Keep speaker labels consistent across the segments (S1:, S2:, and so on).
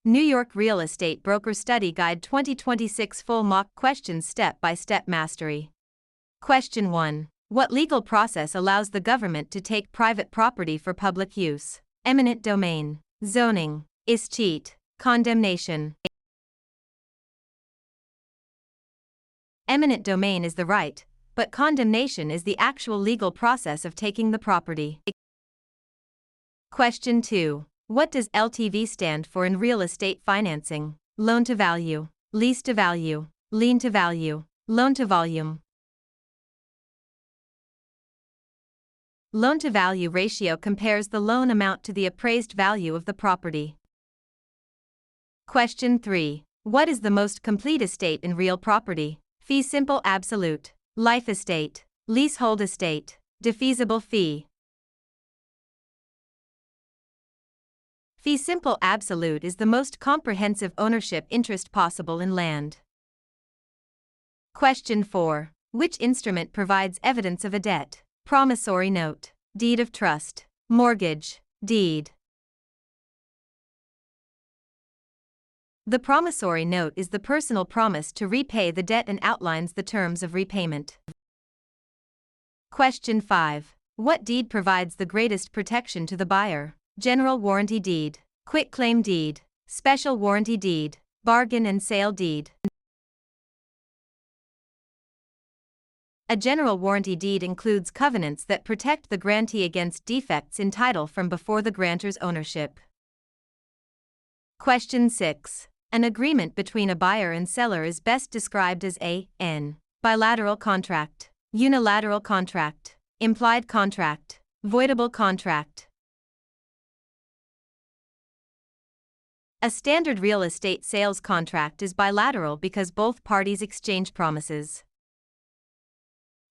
S1: New York Real Estate Broker Study Guide 2026 Full Mock Questions Step-by-Step Mastery. Question 1. What legal process allows the government to take private property for public use? Eminent domain, zoning, escheat, condemnation. Eminent domain is the right, but condemnation is the actual legal process of taking the property. Question 2. What does LTV stand for in real estate financing? Loan to value, lease to value, lien to value, loan to volume. Loan to value ratio compares the loan amount to the appraised value of the property. Question 3. What is the most complete estate in real property? Fee simple absolute, life estate, leasehold estate, defeasible fee. Fee simple absolute is the most comprehensive ownership interest possible in land. Question 4. Which instrument provides evidence of a debt? Promissory note, deed of trust, mortgage, deed. The promissory note is the personal promise to repay the debt and outlines the terms of repayment. Question 5. What deed provides the greatest protection to the buyer? General warranty deed, quitclaim deed, special warranty deed, bargain and sale deed. A general warranty deed includes covenants that protect the grantee against defects in title from before the grantor's ownership. Question 6. An agreement between a buyer and seller is best described as an bilateral contract, unilateral contract, implied contract, voidable contract. A standard real estate sales contract is bilateral because both parties exchange promises.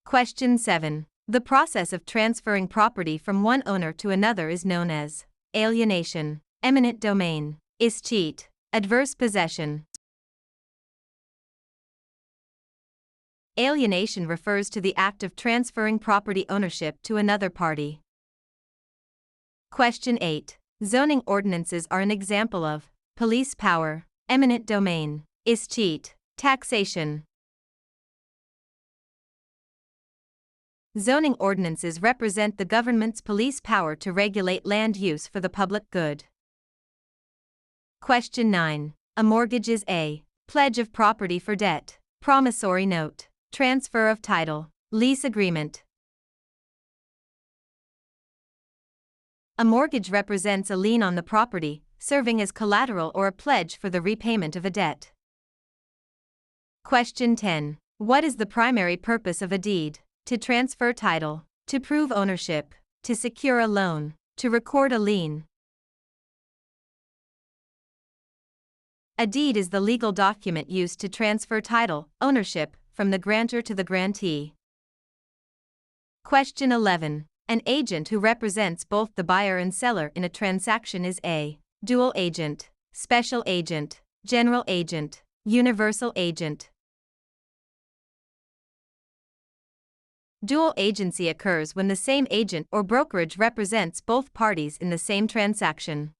S1: Question 7. The process of transferring property from one owner to another is known as alienation, eminent domain, escheat, adverse possession. Alienation refers to the act of transferring property ownership to another party. Question 8. Zoning ordinances are an example of police power, eminent domain, escheat, taxation. Zoning ordinances represent the government's police power to regulate land use for the public good. Question 9. A mortgage is a pledge of property for debt, promissory note, transfer of title, lease agreement. A mortgage represents a lien on the property, serving as collateral or a pledge for the repayment of a debt. Question 10. What is the primary purpose of a deed? To transfer title, to prove ownership, to secure a loan, to record a lien. A deed is the legal document used to transfer title, ownership, from the grantor to the grantee. Question 11. An agent who represents both the buyer and seller in a transaction is a dual agent, special agent, general agent, universal agent. Dual agency occurs when the same agent or brokerage represents both parties in the same transaction.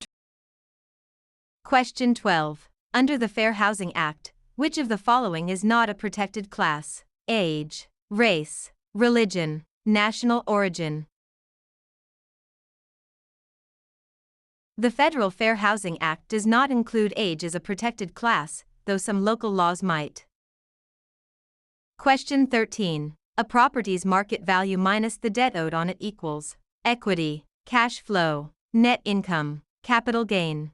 S1: Question 12. Under the Fair Housing Act, which of the following is not a protected class? Age, race, religion, national origin. The Federal Fair Housing Act does not include age as a protected class, though some local laws might. Question 13. A property's market value minus the debt owed on it equals equity, cash flow, net income, capital gain.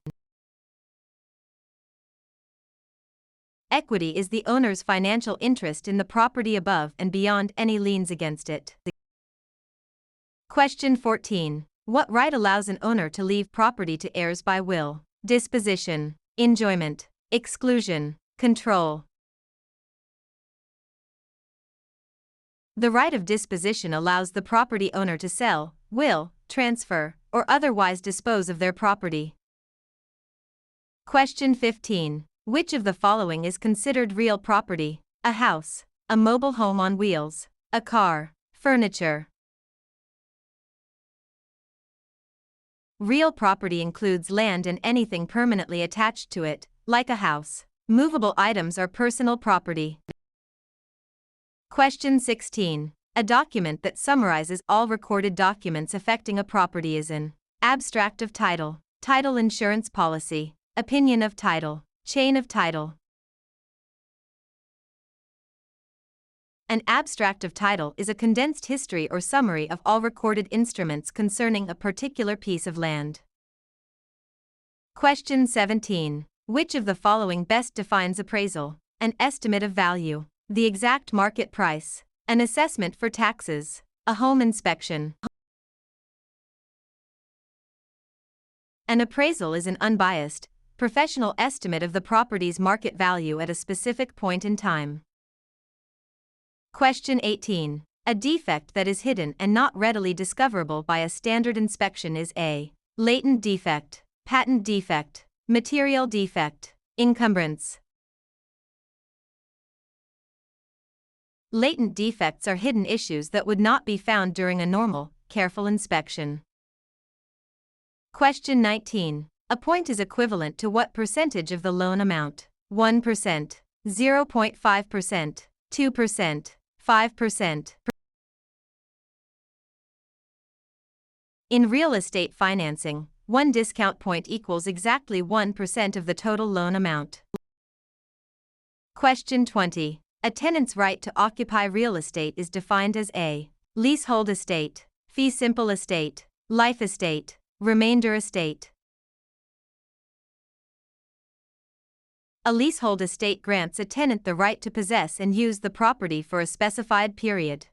S1: Equity is the owner's financial interest in the property above and beyond any liens against it. Question 14. What right allows an owner to leave property to heirs by will? Disposition, enjoyment, exclusion, control. The right of disposition allows the property owner to sell, will, transfer, or otherwise dispose of their property. Question 15. Which of the following is considered real property? A house, a mobile home on wheels, a car, furniture. Real property includes land and anything permanently attached to it, like a house. Movable items are personal property. Question 16. A document that summarizes all recorded documents affecting a property is an abstract of title, title insurance policy, opinion of title, chain of title. An abstract of title is a condensed history or summary of all recorded instruments concerning a particular piece of land. Question 17. Which of the following best defines appraisal? An estimate of value, the exact market price, an assessment for taxes, a home inspection. An appraisal is an unbiased, professional estimate of the property's market value at a specific point in time. Question 18. A defect that is hidden and not readily discoverable by a standard inspection is a latent defect, patent defect, material defect, encumbrance. Latent defects are hidden issues that would not be found during a normal, careful inspection. Question 19. A point is equivalent to what percentage of the loan amount? 1%, 0.5%, 2%, 5%. In real estate financing, one discount point equals exactly 1% of the total loan amount. Question 20. A tenant's right to occupy real estate is defined as a leasehold estate, fee simple estate, life estate, remainder estate. A leasehold estate grants a tenant the right to possess and use the property for a specified period.